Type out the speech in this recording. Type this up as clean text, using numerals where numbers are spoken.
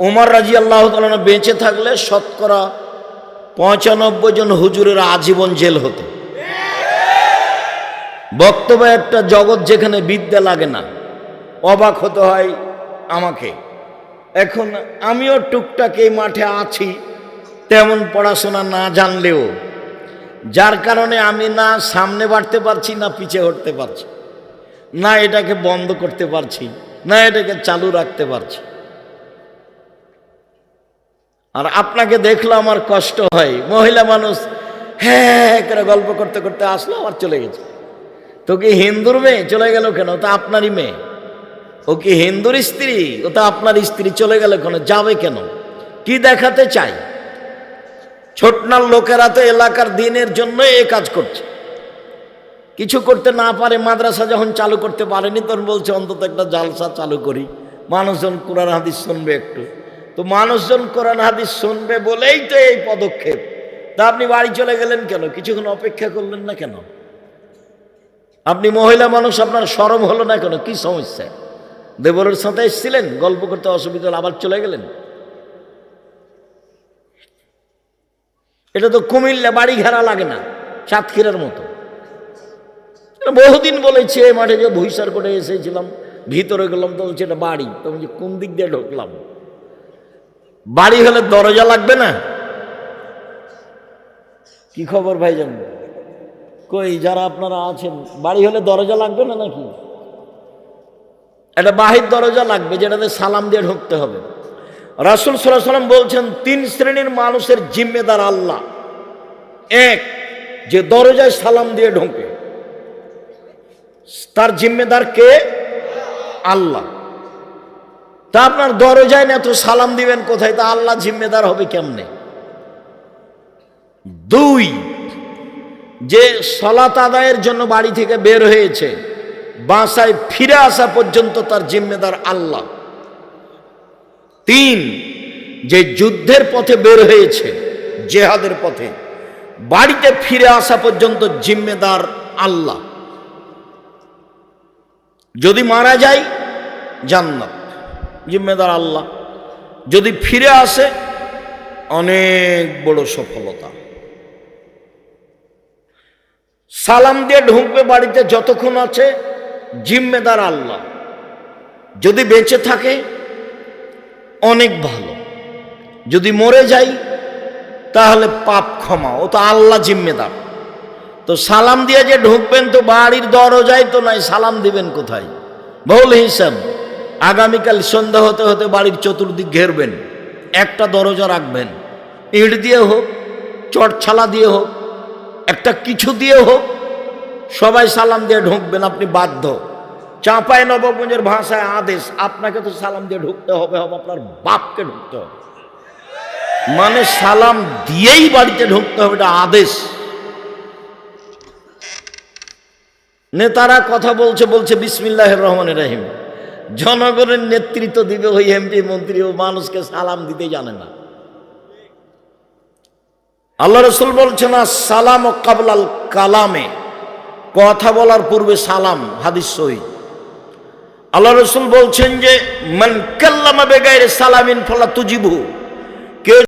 উমর রাদিয়াল্লাহু তাআলা বেঁচে থাকলে শতকরা ৯৫ জন হুজুরের আজীবন জেল হতো। বক্তব্য একটা জগৎ যেখানে বিদ্যা লাগে না, অবাক হতে হয় আমাকে। এখন আমিও টুকটাক এই মাঠে আছি, তেমন পড়াশোনা না জানলেও, যার কারণে আমি না সামনে বাড়তে পারছি না পিছে হটতে পারছি, না এটাকে বন্ধ করতে পারছি, না এটাকে চালু রাখতে পারছি। আর আপনাকে দেখলে আমার কষ্ট হয়, মহিলা মানুষ হ্যাঁ করে গল্প করতে করতে আসলো আবার চলে গেছে। তো কি হিন্দুর মেয়ে চলে গেল কেন? তা আপনারই মেয়ে। ও কি হিন্দুর স্ত্রী? ও তো আপনার স্ত্রী, চলে গেল কেন? যাবে কেন? কি দেখাতে চাই? ছোটনার লোকেরা তো এলাকার দিনের জন্য এ কাজ করছে, কিছু করতে না পারে। মাদ্রাসা যখন চালু করতে পারেনি তখন বলছে অন্তত একটা জালসা চালু করি, মানুষজন কোরআন হাদিস শুনবে একটু। তো মানুষজন কোরআন হাদিস শুনবে বলেই তো এই পদক্ষেপ। তা আপনি বাড়ি চলে গেলেন কেন? কিছুক্ষণ অপেক্ষা করলেন না কেন? আপনি মহিলা মানুষ, আপনার শরম হলো না কেন? কি সমস্যা? দেবরের সাথে এসেছিলেন, গল্প করতে অসুবিধা হলো, আবার চলে গেলেন। এটা তো কুমিল্লা বাড়ি ঘেরা লাগে না, সাতক্ষীরার মতো। বহুদিন বলেছি এই মাঠে যে ভুইসার করে এসেছিলাম, ভিতরে গেলাম তো বলছি এটা বাড়ি। তো বলছি কোন দিক দিয়ে ঢুকলাম? বাড়ি হলে দরজা লাগবে না? কি খবর ভাইজান? কই যারা আপনারা আছেন, বাড়ি হলে দরজা লাগবে না নাকি? একটা বাহির দরজা লাগবে, যেটাতে সালাম দিয়ে ঢুকতে হবে। রাসূল সাল্লাল্লাহু আলাইহি ওয়াসাল্লাম বলছেন 3 শ্রেণীর মানুষের জিম্মেদার আল্লাহ। এক, যে দরজায় সালাম দিয়ে ঢোকে, তার জিম্মেদার কে? আল্লাহ। তা আপনার দরজায় না তো সালাম দিবেন কোথায়? তা আল্লাহ জিম্মেদার হবে কেমনে? 2, যে সালাত আদায়ের জন্য বাড়ি থেকে বের হয়েছে, বাসায় ফিরে আসা পর্যন্ত তার জিম্মেদার আল্লাহ। 3, যে যুদ্ধের পথে বের হয়েছে, জেহাদের পথে, বাড়িতে ফিরে আসা পর্যন্ত জিম্মেদার আল্লাহ। যদি মারা যায় জান্নাত, জিম্মেদার আল্লাহ। যদি ফিরে আসে অনেক বড় সফলতা। সালাম দিয়ে ঢুকবে বাড়িতে, যতক্ষণ আছে জিম্মেদার আল্লাহ। যদি বেঁচে থাকে অনেক ভালো, যদি মরে যাই তাহলে পাপ ক্ষমা, ও তো আল্লাহ জিম্মেদার। তো সালাম দিয়ে যে ঢুকবেন, তো বাড়ির দরজায় তো নাই, সালাম দিবেন কোথায়? বহুল হিসাব। আগামীকাল সন্ধ্যা হতে হতে বাড়ির চতুর্দিক ঘেরবেন, একটা দরজা রাখবেন, ইট দিয়ে হোক, চটছালা দিয়ে হোক, একটা কিছু দিয়ে হোক, সবাই সালাম দিয়ে ঢুকবেন। আপনি বাধ্য। চাঁপাই নবাবগঞ্জের ভাষায় আদেশ, আপনাকে তো সালাম দিয়ে ঢুকতে হবে, আপনার বাপকে ঢুকতে হবে। মানে সালাম দিয়েই বাড়িতে ঢুকতে হবে, এটা আদেশ। নেতারা কথা বলছে বলছে বিসমিল্লাহির রহমানির রহিম, জনগণের নেতৃত্ব দিবে ওই এমপি মন্ত্রী, ও মানুষকে সালাম দিতে জানে না। আল্লাহ রাসূল বলছেন না সালাম কাবলাল কালামে, কথা বলার পূর্বে সালাম, হাদিস সহিহ। আল্লাহ রাসূল বলছেন যে মান কাল্লামা বিগাইরি সালামিন ফালা তুজিবু,